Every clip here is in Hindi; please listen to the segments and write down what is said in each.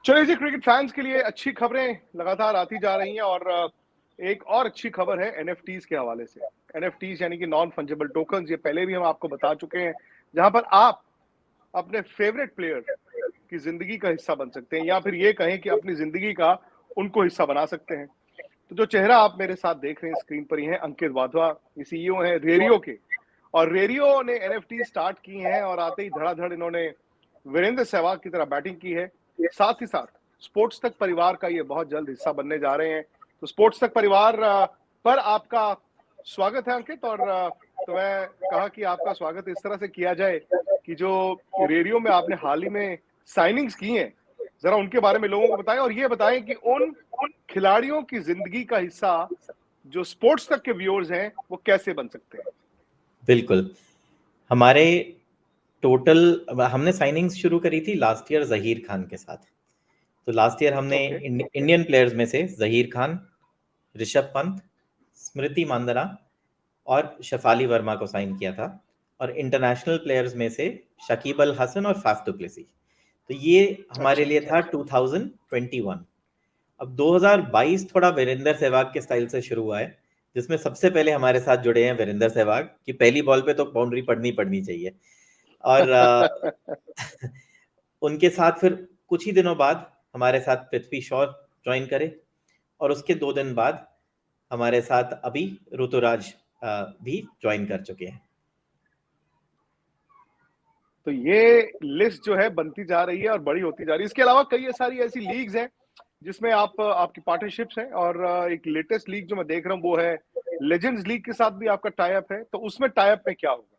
चलिए जी, क्रिकेट फैंस के लिए अच्छी खबरें लगातार आती जा रही हैं और एक और अच्छी खबर है एनएफटीज के हवाले से। एनएफटीज यानी कि नॉन फंजिबल टोकन्स, ये पहले भी हम आपको बता चुके हैं, जहां पर आप अपने फेवरेट प्लेयर की जिंदगी का हिस्सा बन सकते हैं, या फिर ये कहें कि अपनी जिंदगी का उनको हिस्सा बना सकते हैं। तो जो चेहरा आप मेरे साथ देख रहे हैं स्क्रीन पर, ही है अंकित वाधवा। ये सीईओ हैं रेरियो के, और रेरियो ने एनएफटी स्टार्ट की हैं और आते ही धड़ाधड़ इन्होंने वीरेंद्र सहवाग की तरह बैटिंग की है। साथ ही साथ स्पोर्ट्स तक परिवार का ये बहुत जल्द हिस्सा बनने जा रहे हैं। तो स्पोर्ट्स तक परिवार पर आपका स्वागत है अंकित। और तो मैं कहा कि आपका स्वागत इस तरह से किया जाए कि जो रेडियो में आपने हाल ही में साइनिंग्स की हैं, जरा उनके बारे में लोगों को बताएं, और ये बताएं कि उन खिलाड़ियों की जिंदगी का हिस्सा जो स्पोर्ट्स तक के व्यूअर्स हैं वो कैसे बन सकते हैं। बिल्कुल। हमारे टोटल हमने साइनिंग्स शुरू करी थी लास्ट ईयर जहीर खान के साथ। तो लास्ट ईयर हमने ओके। इंडियन प्लेयर्स में से जहीर खान, ऋषभ पंत, स्मृति मांदना और शफाली वर्मा को साइन किया था, और इंटरनेशनल प्लेयर्स में से शकीब अल हसन और फाफ डु प्लेसी। तो ये हमारे अच्छा। लिए था 2021। अब 2022 थोड़ा वीरेंद्र सहवाग के स्टाइल से शुरू हुआ है, जिसमें सबसे पहले हमारे साथ जुड़े हैं वीरेंद्र सहवाग की पहली बॉल पे तो बाउंड्री पड़नी चाहिए। और उनके साथ फिर कुछ ही दिनों बाद हमारे साथ पृथ्वी शॉ ज्वाइन करे, और उसके 2 दिन बाद हमारे साथ अभी ऋतुराज भी ज्वाइन कर चुके हैं। तो ये लिस्ट जो है बनती जा रही है और बड़ी होती जा रही है। इसके अलावा कई सारी ऐसी लीग्स हैं जिसमें आपकी पार्टनरशिप्स हैं, और एक लेटेस्ट लीग जो मैं देख रहा हूँ वो है लेजेंड्स लीग के साथ भी आपका टाई अप है। तो उसमें टाई अप में क्या होगा?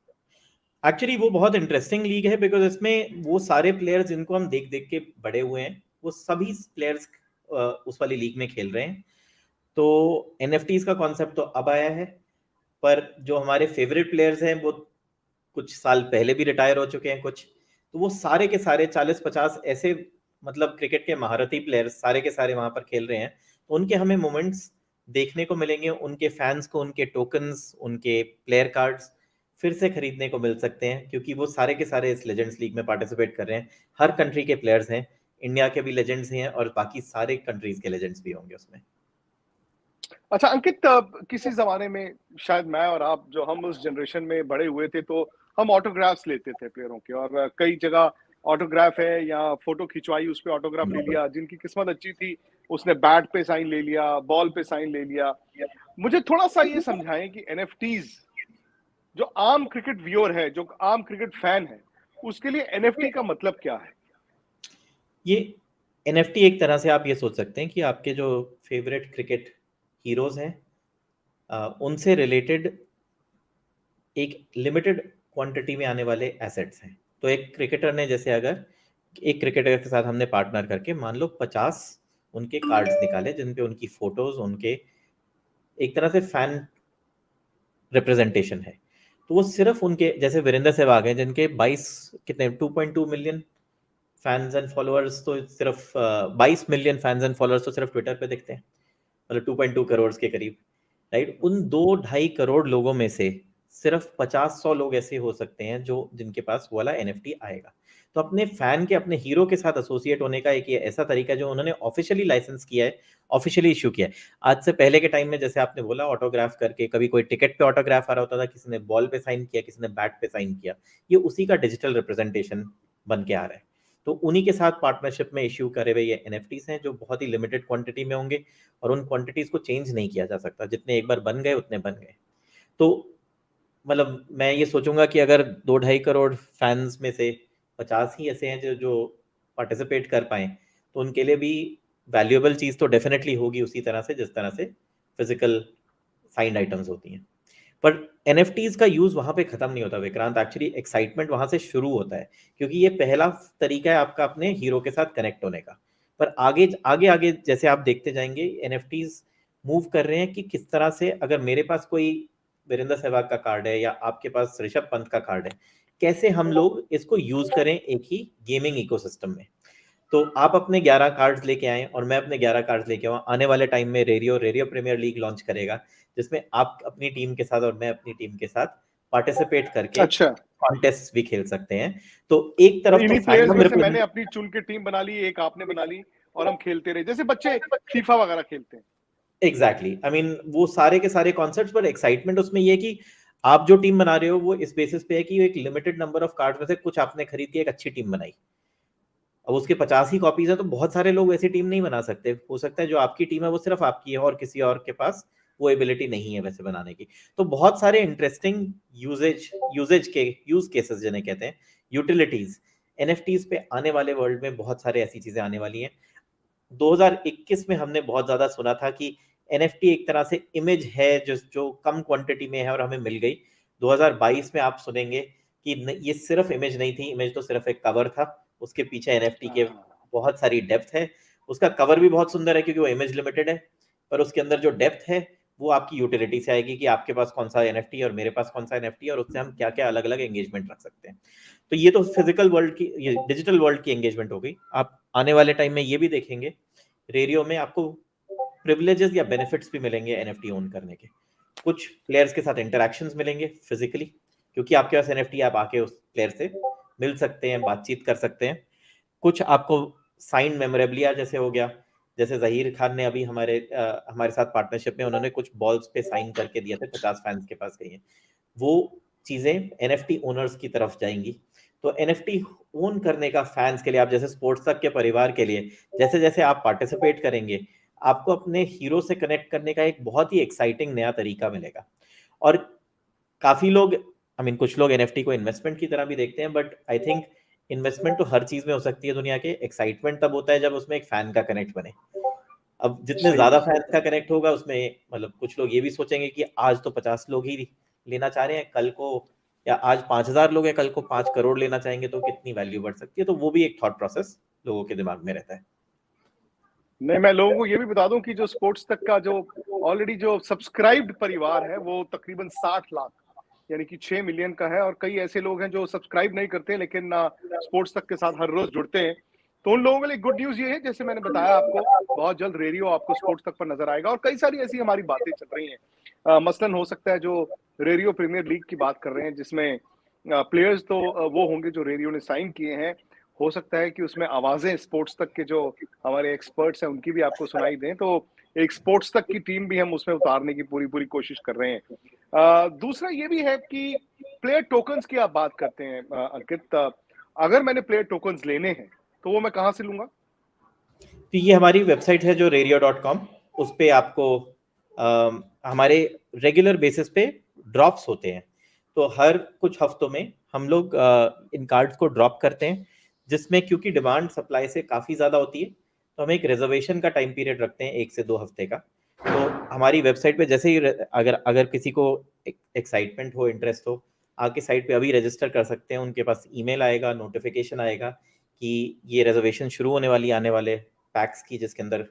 एक्चुअली वो बहुत इंटरेस्टिंग लीग है, बिकॉज इसमें वो सारे प्लेयर्स जिनको हम देख देख के बड़े हुए हैं, वो सभी प्लेयर्स उस वाली लीग में खेल रहे हैं। तो एनएफटीज का कॉन्सेप्ट तो अब आया है, पर जो हमारे फेवरेट प्लेयर्स हैं वो कुछ साल पहले भी रिटायर हो चुके हैं कुछ। तो वो सारे के सारे 40-50 ऐसे मतलब क्रिकेट के महारथी प्लेयर्स सारे के सारे वहां पर खेल रहे हैं। तो उनके हमें मोमेंट्स देखने को मिलेंगे, उनके फैंस को उनके टोकन्स, उनके प्लेयर कार्ड्स फिर से खरीदने को मिल सकते हैं, क्योंकि वो सारे के सारे इस लेजेंड्स लीग में पार्टिसिपेट कर रहे हैं। हर कंट्री के प्लेयर्स हैं, इंडिया के भी लेजेंड्स हैं और बाकी सारे कंट्रीज के लेजेंड्स भी होंगे उसमें। अच्छा अंकित, किसी जमाने में शायद मैं और आप, जो हम उस जनरेशन में बड़े हुए थे, तो हम ऑटोग्राफ्स लेते थे प्लेयरों के, और कई जगह ऑटोग्राफ है या फोटो खिंचवाई, उस पे ऑटोग्राफ ले लिया। जिनकी किस्मत अच्छी थी उसने बैट पे साइन ले लिया, बॉल पे साइन ले लिया। मुझे थोड़ा सा ये समझाएं कि एनएफटीज, जो आम क्रिकेट व्यूअर है, जो आम क्रिकेट फैन है, उसके लिए एनएफटी का मतलब क्या है? ये एनएफटी एक तरह से आप ये सोच सकते हैं कि आपके जो फेवरेट क्रिकेट हीरोज हैं उनसे रिलेटेड एक लिमिटेड क्वांटिटी में आने वाले एसेट्स हैं। तो एक क्रिकेटर ने जैसे अगर एक क्रिकेटर के साथ हमने पार्टनर करके मान लो 50 उनके कार्ड्स निकाले जिन पे उनकी फोटोज, उनके एक तरह से फैन रिप्रेजेंटेशन है, तो वो सिर्फ उनके जैसे वीरेंद्र सहवाग हैं जिनके 22 कितने 2.2 मिलियन फैंस एंड फॉलोअर्स, तो सिर्फ 22 मिलियन फैंस एंड फॉलोअर्स तो सिर्फ ट्विटर पे दिखते हैं, मतलब 2.2 करोड़ के करीब, राइट। उन 2-2.5 करोड़ लोगों में से सिर्फ 50-100 लोग ऐसे हो सकते हैं जो जिनके पास वो वाला एनएफटी आएगा। तो अपने फैन के, अपने हीरो के साथ एसोसिएट होने का एक ये ऐसा तरीका जो उन्होंने ऑफिशियली लाइसेंस किया है, ऑफिशियली इशू किया है। आज से पहले के टाइम में जैसे आपने बोला ऑटोग्राफ करके, कभी कोई टिकट पे ऑटोग्राफ आ रहा होता था, किसी ने बॉल पे साइन किया, किसी ने बैट पे साइन किया, ये उसी का डिजिटल रिप्रेजेंटेशन बन के आ रहा है। तो उन्हीं के साथ पार्टनरशिप में इश्यू करे हुए ये एनएफटीज हैं जो बहुत ही लिमिटेड क्वांटिटी में होंगे, और उन क्वांटिटीज को चेंज नहीं किया जा सकता, जितने एक बार बन गए उतने बन गए। तो मतलब मैं ये सोचूंगा कि अगर 2-2.5 करोड़ फैंस में से 50 ही ऐसे हैं जो जो पार्टिसिपेट कर पाए, तो उनके लिए भी वैल्यूएबल चीज़ तो डेफिनेटली होगी, उसी तरह से जिस तरह से फिजिकल साइंड आइटम्स होती हैं। पर एनएफटीज का यूज वहां पे खत्म नहीं होता विक्रांत, एक्चुअली एक्साइटमेंट वहां से शुरू होता है, क्योंकि ये पहला तरीका है आपका अपने हीरो के साथ कनेक्ट होने का। पर आगे आगे आगे जैसे आप देखते जाएंगे एनएफटीज मूव कर रहे हैं कि किस तरह से अगर मेरे पास कोई वीरेंद्र सहवाग का कार्ड है या आपके पास ऋषभ पंत का कार्ड है, कैसे हम लोग इसको यूज करें एक ही गेमिंग इकोसिस्टम में। तो आप अपने 11 कार्ड्स लेके आए और मैं अपने 11 कार्ड्स लेके आऊँ। आने वाले टाइम में रेडियो प्रीमियर लीग लॉन्च करेगा, जिसमें आप अपनी टीम के साथ और मैं अपनी टीम के साथ पार्टिसिपेट करके अच्छा, कॉन्टेस्ट भी खेल सकते हैं। तो एक तो तरफ तो इन्हीं प्लेयर्स फैंडम में से मैंने रिप्रेजेंट, अपनी चुन के टीम बना ली, एक आपने बना ली, और हम खेलते रहे जैसे बच्चे फीफा वगैरह खेलते हैं। एग्जैक्टली, आई मीन वो सारे के सारे कॉन्सेप्ट्स, पर एक्साइटमेंट उसमें ये है कि आप जो टीम बना रहे हो वो इस बेसिस पे है कि एक लिमिटेड नंबर ऑफ कार्ड्स में से कुछ आपने खरीद के एक अच्छी टीम बनाई। अब उसके 50 ही कॉपीज है तो बहुत सारे लोग वैसी टीम नहीं बना सकते, हो सकता है जो आपकी टीम है वो सिर्फ आपकी है और किसी और के पास वो एबिलिटी नहीं है वैसे बनाने की। तो बहुत सारे इंटरेस्टिंग यूजेज के यूज केसेस जिन्हें कहते हैं यूटिलिटीज, एनएफटीज पे आने वाले वर्ल्ड में बहुत सारे ऐसी चीजें आने वाली हैं। 2021 में हमने बहुत ज्यादा सुना था कि एनएफटी एक तरह से इमेज है जो जो कम क्वांटिटी में है और हमें मिल गई। 2022 में आप सुनेंगे कि ये सिर्फ इमेज नहीं थी, इमेज तो सिर्फ एक कवर था, उसके पीछे एनएफटी के बहुत सारी डेप्थ है। उसका कवर भी बहुत सुंदर है क्योंकि वो इमेज लिमिटेड है, पर उसके अंदर जो डेप्थ है वो आपकी यूटिलिटी से आएगी कि आपके पास कौन सा एनएफटी और मेरे पास कौन सा एनएफटी और उससे हम क्या क्या अलग अलग एंगेजमेंट रख सकते हैं। तो ये तो फिजिकल वर्ल्ड की, ये डिजिटल वर्ल्ड की एंगेजमेंट हो गई। आप आने वाले टाइम में ये भी देखेंगे रेडियो में आपको प्रिविलेजेस या बेनिफिट्स भी मिलेंगे एनएफटी ओन करने के। कुछ प्लेयर्स के साथ इंटरैक्शंस मिलेंगे फिजिकली, क्योंकि आपके पास एनएफटी, आप आके उस प्लेयर से मिल सकते हैं, बातचीत कर सकते हैं। कुछ आपको साइन मेमोरेबलिया जैसे हो गया, जैसे जहीर खान ने अभी हमारे साथ पार्टनरशिप में उन्होंने कुछ बॉल्स पे साइन करके दिया था, 50 फैंस के पास गई हैं। वो चीजें एनएफटी ओनर्स की तरफ जाएंगी। तो एनएफटी ओन करने का फैंस के लिए, आप जैसे स्पोर्ट्स तक के परिवार के लिए, जैसे जैसे आप पार्टिसिपेट करेंगे आपको अपने हीरो से कनेक्ट करने का एक बहुत ही एक्साइटिंग नया तरीका मिलेगा। और काफी लोग, आई मीन कुछ लोग एनएफटी को इन्वेस्टमेंट की तरह भी देखते हैं, बट आई थिंक इन्वेस्टमेंट तो हर चीज में हो सकती है दुनिया के, एक्साइटमेंट तब होता है जब उसमें एक फैन का कनेक्ट बने। अब जितने सही ज्यादा बात। फैंस का कनेक्ट होगा उसमें, मतलब कुछ लोग ये भी सोचेंगे कि आज तो 50 लोग ही लेना चाह रहे हैं, कल को या आज 5,000 लोग हैं कल को 5 करोड़ लेना चाहेंगे तो कितनी वैल्यू बढ़ सकती है। तो वो भी एक थॉट प्रोसेस लोगों के दिमाग में रहता है। नहीं, मैं लोगों को ये भी बता दूं कि जो स्पोर्ट्स तक का जो ऑलरेडी जो सब्सक्राइब्ड परिवार है वो तकरीबन 60 लाख, यानी कि 6 मिलियन का है। और कई ऐसे लोग हैं जो सब्सक्राइब नहीं करते लेकिन स्पोर्ट्स तक के साथ हर रोज जुड़ते हैं। तो उन लोगों के लिए गुड न्यूज ये है, जैसे मैंने बताया आपको, बहुत जल्द रेडियो आपको स्पोर्ट्स तक पर नजर आएगा। और कई सारी ऐसी हमारी बातें चल रही हैं, मसलन हो सकता है जो रेडियो प्रीमियर लीग की बात कर रहे हैं, जिसमें प्लेयर्स तो वो होंगे जो रेडियो ने साइन किए हैं। हो सकता है कि उसमें आवाजें स्पोर्ट्स तक के जो हमारे एक्सपर्ट्स हैं उनकी भी आपको सुनाई दें। तो एक स्पोर्ट्स तक की टीम भी हम उसमें उतारने की पूरी पूरी कोशिश कर रहे हैं। दूसरा ये भी है कि प्लेयर टोकन्स की आप बात करते हैं, अंकित, अगर मैंने प्लेयर टोकन्स लेने हैं तो वो मैं कहाँ से लूंगा? तो ये हमारी वेबसाइट है जो radio.com, उस पे आपको हमारे रेगुलर बेसिस पे ड्रॉप्स होते हैं। तो हर कुछ हफ्तों में हम लोग इन कार्ड्स को ड्रॉप करते हैं, जिसमें क्योंकि डिमांड सप्लाई से काफ़ी ज़्यादा होती है तो हम एक रिजर्वेशन का टाइम पीरियड रखते हैं 1 से 2 हफ्ते का। तो हमारी वेबसाइट पे जैसे ही अगर अगर किसी को एक्साइटमेंट हो, इंटरेस्ट हो, आके साइट पे अभी रजिस्टर कर सकते हैं। उनके पास ईमेल आएगा, नोटिफिकेशन आएगा कि ये रिजर्वेशन शुरू होने वाली आने वाले पैक्स की, जिसके अंदर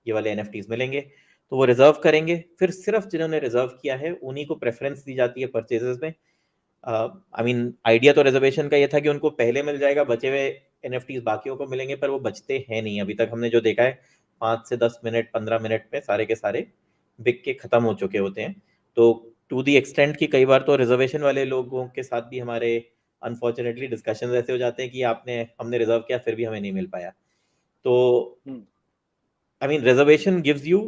ये वाले एनएफटीज मिलेंगे। तो वो रिजर्व करेंगे, फिर सिर्फ जिन्होंने रिजर्व किया है उन्हीं को प्रेफरेंस दी जाती है परचेजेस में। आई मीन आइडिया तो रिजर्वेशन का ये था कि उनको पहले मिल जाएगा, बचे हुए एनएफटीज बाकियों को मिलेंगे, पर वो बचते हैं नहीं। अभी तक हमने जो देखा है 5 से 10 मिनट 15 मिनट में सारे के सारे बिक के खत्म हो चुके होते हैं। तो टू दी एक्सटेंट की कई बार तो रिजर्वेशन वाले लोगों के साथ भी हमारे अनफॉर्चुनेटली डिस्कशन ऐसे हो जाते हैं कि हमने रिजर्व किया फिर भी हमें नहीं मिल पाया। तो I mean, reservation gives you,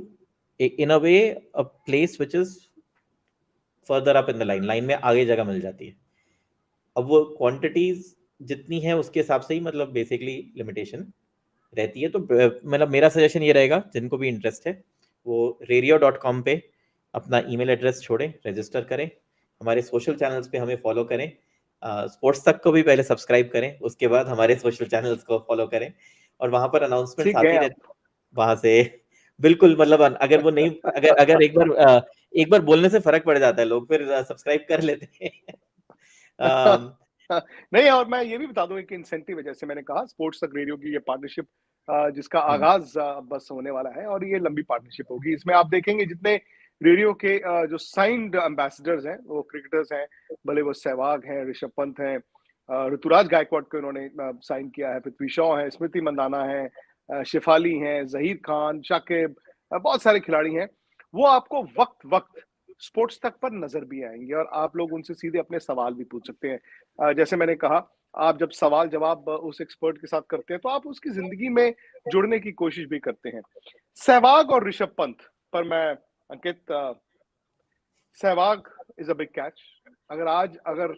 in a way, a place which is further up in the line में आगे जगह मिल जाती है। अब वो क्वांटिटीज जितनी है उसके हिसाब से ही मतलब बेसिकली लिमिटेशन रहती है। तो मतलब मेरा सजेशन ये रहेगा, जिनको भी इंटरेस्ट है वो radio.com पे अपना ईमेल एड्रेस छोड़ें, रजिस्टर करें, हमारे सोशल चैनल्स पे हमें फॉलो करें, स्पोर्ट्स तक को भी पहले सब्सक्राइब करें, उसके बाद हमारे सोशल चैनल्स को फॉलो करें, और वहां पर अनाउंसमेंट्स ठीक है आती आप। रहती, वहां से बिल्कुल, मतलब अगर वो नहीं, अगर अगर एक बार बोलने से फर्क पड़ जाता है, लोग फिर सब्सक्राइब कर लेते हैं। नहीं, और मैं ये भी बता दूं, एक इंसेंटिव है, जैसे मैंने कहा स्पोर्ट्स तक रेडियो की ये पार्टनरशिप, जिसका आगाज बस होने वाला है, और ये लंबी पार्टनरशिप होगी। इसमें आप देखेंगे जितने रेडियो के जो साइंड एम्बेसडर्स हैं वो क्रिकेटर्स हैं, भले वो सहवाग हैं, ऋषभ पंत हैं, ऋतुराज गायकवाड़ को इन्होंने साइन किया है, पृथ्वी शॉ है, स्मृति मंदाना है, शेफाली हैं, जहीर खान, शाकिब, बहुत सारे खिलाड़ी हैं। वो आपको वक्त वक्त स्पोर्ट्स तक पर नजर भी आएंगे और आप लोग उनसे सीधे अपने सवाल भी पूछ सकते हैं। जैसे मैंने कहा, आप जब सवाल जवाब उस एक्सपर्ट के साथ करते हैं तो आप उसकी जिंदगी में जुड़ने की कोशिश भी करते हैं। सहवाग और ऋषभ पंत पर मैं, Ankit, Sehwag is a big catch. अगर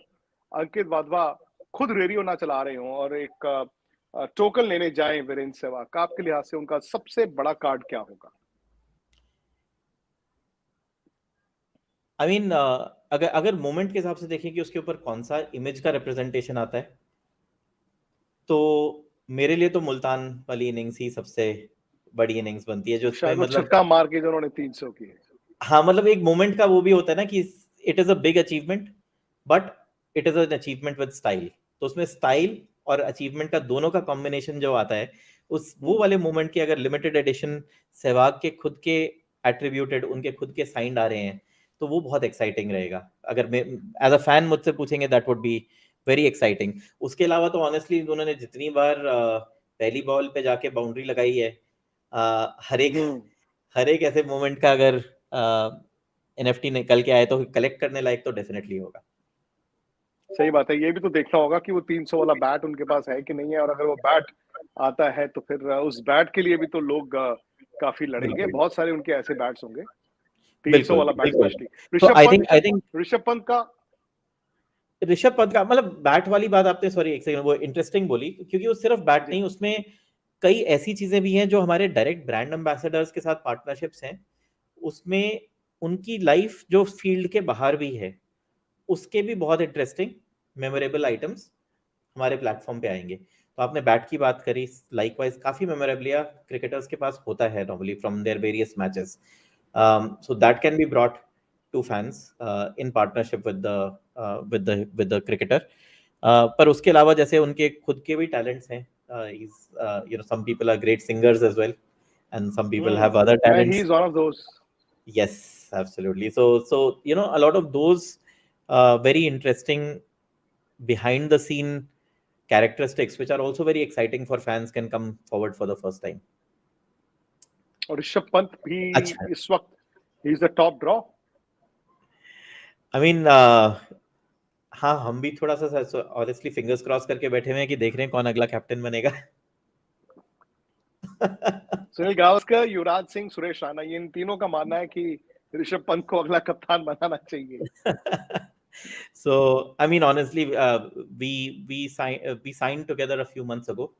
अंकित वाधवा खुद रेडियो ना चला रहे हों और एक टोकन लेने जाएं वीरेंद्र सहवाग का, आपके लिहाज से उनका सबसे बड़ा कार्ड क्या होगा? आई मीन अगर अगर मोमेंट के हिसाब से देखें कि उसके ऊपर कौन सा इमेज का रिप्रेजेंटेशन आता है, तो मेरे लिए तो मुल्तान वाली इनिंग्स ही सबसे बड़ी इनिंग्स बनती है, जो उसमें शायद वो मतलब छक्का मार के जो उन्होंने 300 किए। हाँ, मतलब एक मोमेंट का वो भी होता है ना कि it is a big achievement, but it is an achievement with style. तो उसमें स्टाइल और अचीवमेंट का दोनों का कॉम्बिनेशन जो आता है, उस वो वाले मोमेंट की अगर लिमिटेड एडिशन सहवाग के खुद के एट्रीब्यूटेड, उनके खुद के साइंड आ रहे हैं, तो वो बहुत एक्साइटिंग रहेगा। अगर मैं एज अ फैन मुझसे पूछेंगे, that would be very exciting. उसके अलावा तो ऑनेस्टली उन्होंने जितनी बार पहली बॉल पे जाके बाउंड्री लगाई है, हर एक ऐसे मोमेंट का अगर एनएफटी निकल के आए तो कलेक्ट करने लायक तो डेफिनेटली होगा। सही बात है, ये भी तो देखना होगा कि वो 300 वाला बैट उनके पास है कि नहीं है, और अगर वो बैट आता है तो फिर उस बैट के लिए भी तो लोग काफी लड़ेंगे। बिल्कुल बहुत सारे उनके ऐसे बैट्स होंगे, 300 बिल्कुल वाला बैट बिल्कुल। स्पेशली। तो ऋषभ पंत, आई थिंक ऋषभ पंत का ऋषभ पंत का मतलब बैट वाली बात आपने, सॉरी एक सेकंड, वो इंटरेस्टिंग बोली, क्योंकि वो सिर्फ बैट जी। नहीं, उसमें कई ऐसी चीजें भी हैं जो हमारे डायरेक्ट ब्रांड एम्बेसडर्स के साथ पार्टनरशिप्स हैं, उसमें उनकी लाइफ जो फील्ड के बाहर भी है, उसके भी बहुत इंटरेस्टिंग मेमोरेबल आइटम्स हमारे प्लेटफॉर्म पे आएंगे। तो आपने बैट की बात करी, लाइकवाइज काफी मेमोरेबलिया क्रिकेटर्स के पास होता है normally from there various matches, so that can be brought to fans in partnership with the cricketer. पर उसके अलावा जैसे उनके खुद के भी टैलेंट्स हैं, some people are great singers as well, and some people have other he talents. is one of those. Yes, absolutely. So a lot of those very interesting behind the scene characteristics which are also very exciting for fans can come forward for the first time. और ऋषभ पंत भी अच्छा, इस वक्त he is the top draw. I mean हाँ, हम भी थोड़ा सा ऑनेस्टली फिंगर्स क्रॉस करके बैठे हुए हैं कि देख रहे हैं कौन अगला कैप्टन बनेगा। सुनील गावस्कर, युवराज सिंह, सुरेश रैना, ये इन तीनों का मानना है कि ऋषभ पंत को अगला कप्तान बनाना चाहिए। So I mean honestly, we signed together a few months ago,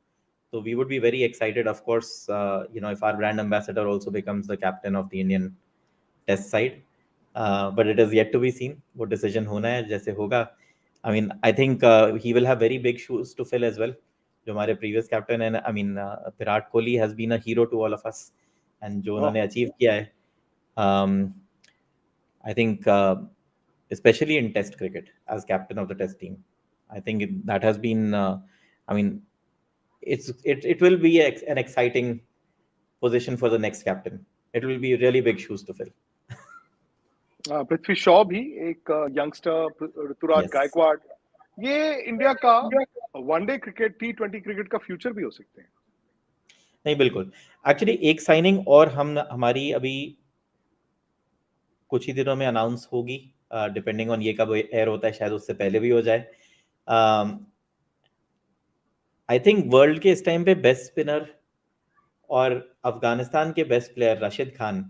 so we would be very excited, of course, if our brand ambassador also becomes the captain of the Indian test side, but it is yet to be seen what decision hona hai, jaise hoga. I mean, I think he will have very big shoes to fill as well. जो हमारे प्रीवियस कैप्टन है, I mean Virat Kohli has been a hero to all of us, and जो उन्होंने अचीव किया है, I think especially in test cricket as captain of the test team, I think that has been I mean it will be an exciting position for the next captain. It will be really big shoes to fill. Prithvi Shaw भी एक यंगस्टर, ऋतुराज Yes. गायकवाड़, ये इंडिया का वनडे क्रिकेट, T20 क्रिकेट का फ्यूचर भी हो सकते हैं। नहीं, बिल्कुल। एक्चुअली एक साइनिंग और हमारी अभी कुछ ही दिनों में अनाउंस होगी, डिपेंडिंग ऑन ये कब एयर होता है, शायद उससे पहले भी हो जाए। आई थिंक वर्ल्ड के इस टाइम पे बेस्ट स्पिनर और अफगानिस्तान के best player Rashid Khan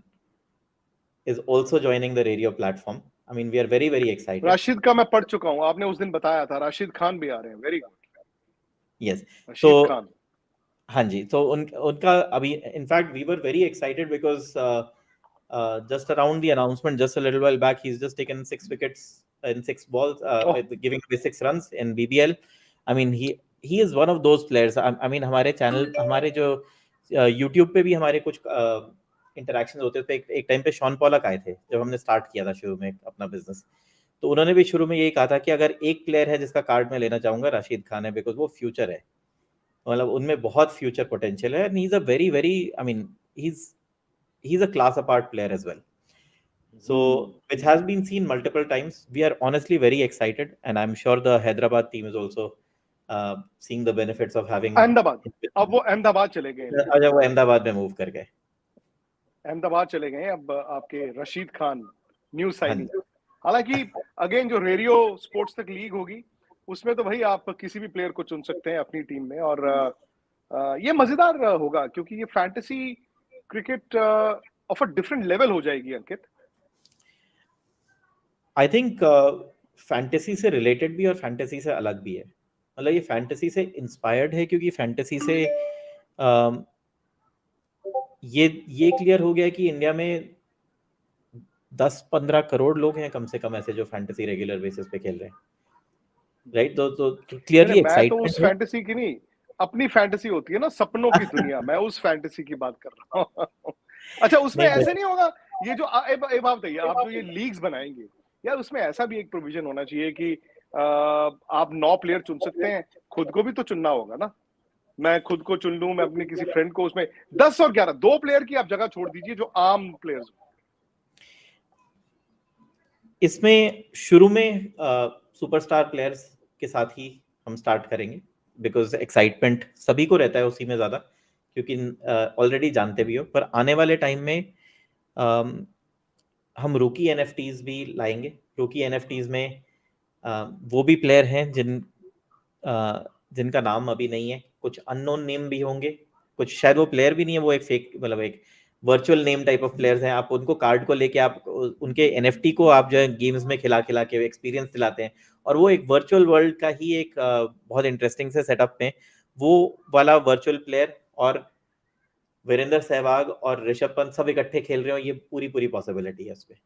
is also joining the radio platform. I mean, we are very very excited. Rashid का मैं पढ़ चुका हूँ, आपने उस दिन बताया था, राशिद खान भी आ रहे हैं। Very good. Yes. Rashid So Khan, हाँ जी, तो उनका अभी in fact we were very excited because just around the announcement just a little while back, he's just taken 6 wickets in 6 balls, giving away 6 runs in BBL. I mean, he is one of those players. I mean, हमारे चैनल, हमारे जो YouTube पे भी हमारे कुछ इंटरेक्शन होते थे। एक टाइम पे शॉन पॉलक आए थे जब हमने स्टार्ट किया था शुरू में अपना बिजनेस, तो उन्होंने भी शुरू में यही कहा था कि अगर एक प्लेयर है जिसका कार्ड मैं लेना चाहूंगा, राशिद खान है, बिकॉज वो फ्यूचर है, मतलब उनमें बहुत फ्यूचर पोटेंशियल है, and he is a very very, I mean he is a class apart player as well. So which has been seen multiple times. We are honestly very excited, and I'm sure the Hyderabad team is also seeing the benefits of having Ahmedabad, अब वो अहमदाबाद चले गए। अच्छा, वो अहमदाबाद में मूव कर गए। अहमदाबाद चले गए अब आपके रशीद खान न्यू हाँ साइनिंग। जी। हालांकि अगेन जो रेडियो स्पोर्ट्स तक लीग होगी उसमें तो भाई आप किसी भी प्लेयर को चुन सकते हैं अपनी टीम में, और ये मजेदार होगा क्योंकि ये fantasy cricket of a different level हो जाएगी अंकित। आई थिंक फैंटेसी से रिलेटेड भी और फैंटेसी से अलग भी है। मतलब ये फैंटेसी से इंस्पायर्ड है क्योंकि फैंटेसी से ये क्लियर हो गया कि इंडिया में 10-15 करोड़ लोग हैं कम से कम ऐसे जो फैंटेसी रेगुलर बेसिस पे खेल रहे हैं, राइट? तो क्लियरली मैं तो उस एक्साइटमेंट है। फैंटेसी की नहीं, अपनी फैंटेसी होती है ना, सपनों की दुनिया, मैं उस फैंटेसी की बात कर रहा हूँ। अच्छा, उसमें नहीं ऐसे नहीं होगा ये जो एक बात बताइए, आप जो ये लीग्स बनाएंगे यार, उसमें ऐसा भी एक प्रोविजन होना चाहिए कि आप 9 प्लेयर चुन सकते हैं, खुद को भी तो चुनना होगा ना। मैं खुद को चुन लूं, मैं अपने किसी फ्रेंड को, उसमें 10 और 11 2 प्लेयर की आप जगह छोड़ दीजिए जो आम प्लेयर्स हो। इसमें शुरू में सुपरस्टार प्लेयर्स के साथ ही हम स्टार्ट करेंगे बिकॉज एक्साइटमेंट सभी को रहता है उसी में ज़्यादा, क्योंकि ऑलरेडी जानते भी हो। पर आने वाले टाइम में हम रूकी एनएफटीज भी लाएंगे। रूकी एनएफटीज में वो भी प्लेयर हैं जिनका नाम अभी नहीं है, कुछ अननोन नेम भी होंगे, कुछ शायद वो प्लेयर भी नहीं है, वो एक फेक, मतलब एक virtual name type of players हैं। आप उनको कार्ड को लेके आप उनके एनएफटी को आप जो है गेम्स में खिला खिला के एक्सपीरियंस दिलाते हैं, और वो एक वर्चुअल वर्ल्ड का ही एक बहुत इंटरेस्टिंग से सेटअप में वो वाला वर्चुअल प्लेयर और वीरेंद्र सहवाग और ऋषभ पंत सब इकट्ठे खेल रहे हो, ये पूरी पूरी पॉसिबिलिटी है उसमें।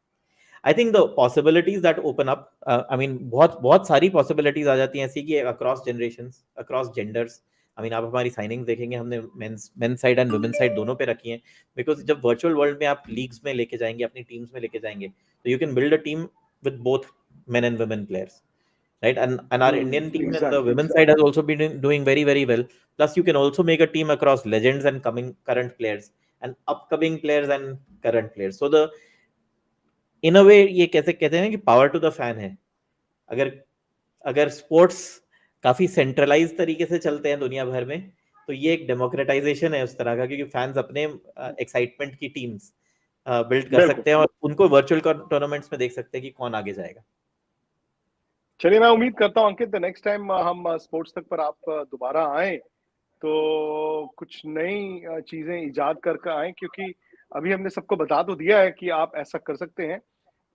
I think the possibilities that open up, I mean बहुत बहुत सारी पॉसिबिलिटीज आ जाती हैं ऐसी कि across generations, across genders. I mean आप हमारी साइनिंग्स देखेंगे, हमने men's side and women side दोनों पे रखी हैं, बिकॉज जब वर्चुअल वर्ल्ड में आप लीग्स में लेके जाएंगे, अपनी टीम्स में लेके जाएंगे, तो you can build a team with both men and women players, right? And our Indian team in the exactly. women's side has also been doing very very well. Plus you can also make a team across legends and coming current players and upcoming players and current players. So the इन अ वे ये कैसे कहते हैं कि पावर टू द फैन है। अगर अगर स्पोर्ट्स काफी सेंट्रलाइज तरीके से चलते हैं दुनिया भर में, तो ये एक डेमोक्रेटाइजेशन है उस तरह का, क्योंकि फैंस अपने एक्साइटमेंट की टीम्स बिल्ड कर बिल्कुल। सकते हैं और उनको वर्चुअल टूर्नामेंट्स में देख सकते हैं कि कौन आगे जाएगा। चलिए, मैं उम्मीद करता हूँ अंकित नेक्स्ट टाइम हम स्पोर्ट्स तक पर आप दोबारा आए तो कुछ नई चीजें इजाद करके आए, क्योंकि अभी हमने सबको बता तो दिया है कि आप ऐसा कर सकते हैं,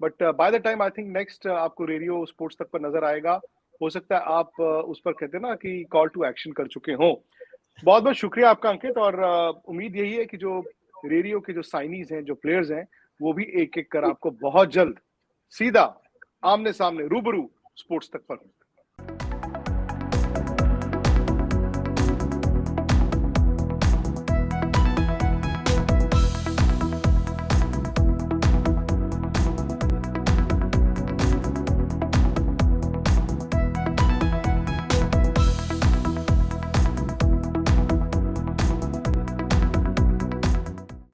but by the time I think next आपको रेडियो स्पोर्ट्स तक पर नजर आएगा, हो सकता है आप उस पर कहते हैं ना कि कॉल टू एक्शन कर चुके हो। बहुत बहुत शुक्रिया आपका अंकित, और उम्मीद यही है कि जो रेडियो के जो साइनीज हैं, जो प्लेयर्स हैं, वो भी एक एक कर आपको बहुत जल्द सीधा आमने सामने रूबरू स्पोर्ट्स तक पर